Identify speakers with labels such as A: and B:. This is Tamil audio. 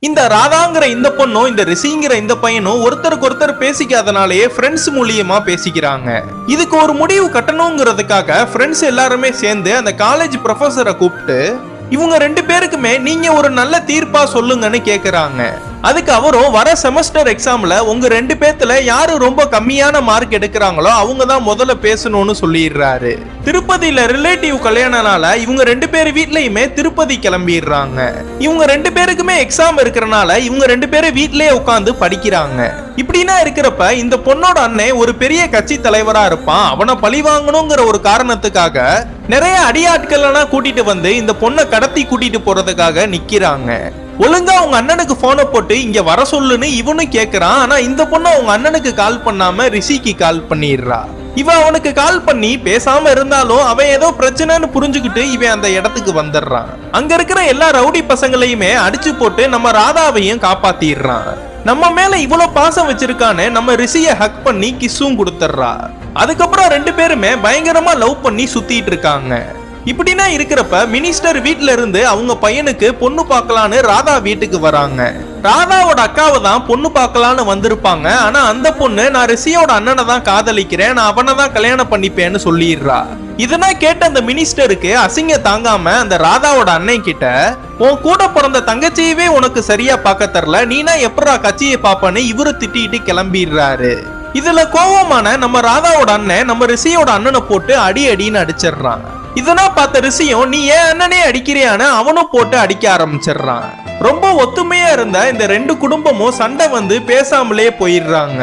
A: இந்த ராதாங்கிற இந்த பொண்ணும் இந்த ரிஷிங்கிற இந்த பையனும் ஒருத்தருக்கு ஒருத்தர் பேசிக்காதனாலேயே ஃப்ரெண்ட்ஸ் மூலியமா பேசிக்கிறாங்க. இதுக்கு ஒரு முடிவு கட்டணுங்கிறதுக்காக ஃப்ரெண்ட்ஸ் எல்லாருமே சேர்ந்து அந்த காலேஜ் ப்ரொஃபஸரை கூப்பிட்டு இவங்க ரெண்டு பேருக்குமே நீங்க ஒரு நல்ல தீர்ப்பா சொல்லுங்கன்னு கேக்குறாங்க. அதுக்கு அவரும் வர செமஸ்டர் எக்ஸாம்ல உங்க ரெண்டு பேத்துல யாரு ரொம்ப கம்மியான மார்க் எடுக்கிறாங்களோ அவங்க தான் முதல்ல பேசணும்னு சொல்லிடுறாரு. திருப்பதியில ரிலேட்டிவ் கல்யாணனால இவங்க ரெண்டு பேரு வீட்லயுமே திருப்பதி கிளம்பிடுறாங்க. இவங்க ரெண்டு பேருக்குமே எக்ஸாம் இருக்கிறனால இவங்க ரெண்டு பேரும் வீட்லயே உட்காந்து படிக்கிறாங்க. இப்படின்னா இருக்கிறப்ப இந்த பொண்ணோட அண்ணன் ஒரு பெரிய கட்சி தலைவரா இருப்பான். அவனை பழி வாங்கணுங்கிற ஒரு காரணத்துக்காக நிறைய அடியாட்கள் எல்லாம் கூட்டிட்டு வந்து இந்த பொண்ணை கடத்தி கூட்டிட்டு போறதுக்காக நிக்கிறாங்க. ஒழுங்கா உங்க அண்ணனுக்கு போனை போட்டு இங்க வர சொல்லுன்னு இவனும் கேக்குறான். ஆனா இந்த பொண்ணு உங்க அண்ணனுக்கு கால் பண்ணாம ரிஷிக்கு கால் பண்ணிடுறா. இவன் அவனுக்கு கால் பண்ணி பேசாம இருந்தாலும் அவன் ஏதோ பிரச்சனைன்னு புரிஞ்சுக்கிட்டு இவன் அந்த இடத்துக்கு வந்துடுறான். அங்க இருக்கிற எல்லா ரவுடி பசங்களையுமே அடிச்சு போட்டு நம்ம ராதாவையும் காப்பாத்திடுறான். நம்ம மேல இவ்வளவு பாசம் வச்சிருக்கான்னு நம்ம ரிஷிய ஹக் பண்ணி கிஸ்ஸும் கொடுத்துடுறா. அதுக்கப்புறம் ரெண்டு பேருமே பயங்கரமா லவ் பண்ணி சுத்திட்டு இருக்காங்க. இப்படின்னா இருக்கிறப்ப மினிஸ்டர் வீட்ல இருந்து அவங்க பையனுக்கு பொண்ணு பார்க்கலான்னு ராதா வீட்டுக்கு வராங்க. ராதாவோட அக்காவை தான் பொண்ணு பார்க்கலான்னு வந்திருப்பாங்க. ஆனா அந்த பொண்ணு நான் ரிஷியோட அண்ணனை தான் காதலிக்கிறேன், நான் அவனை தான் கல்யாணம் பண்ணிப்பேன்னு சொல்லிடுறா. இதெல்லாம் கேட்ட அந்த மினிஸ்டருக்கு அசிங்க தாங்காம அந்த ராதாவோட அண்ணன் கிட்ட உன் கூட பிறந்த தங்கச்சியவே உனக்கு சரியா பார்க்க தரல, நீனா எப்படா கட்சியை பாப்பன்னு இவரு திட்டிட்டு கிளம்பிடுறாரு. இதுல கோவமான நம்ம ராதாவோட அண்ணன் நம்ம ரிஷியோட அண்ணனை போட்டு அடி அடின்னு அடிச்சிடுறான். இதெல்லாம் பார்த்த ரிஷியும் நீ ஏன் அண்ணனே அடிக்கிறியான்னு அவனும் போட்டு அடிக்க ஆரம்பிச்சிடுறான். ரொம்ப ஒத்துமையா இருந்த இந்த ரெண்டு குடும்பமும் சண்டை வந்து பேசாமலே போயிடுறாங்க.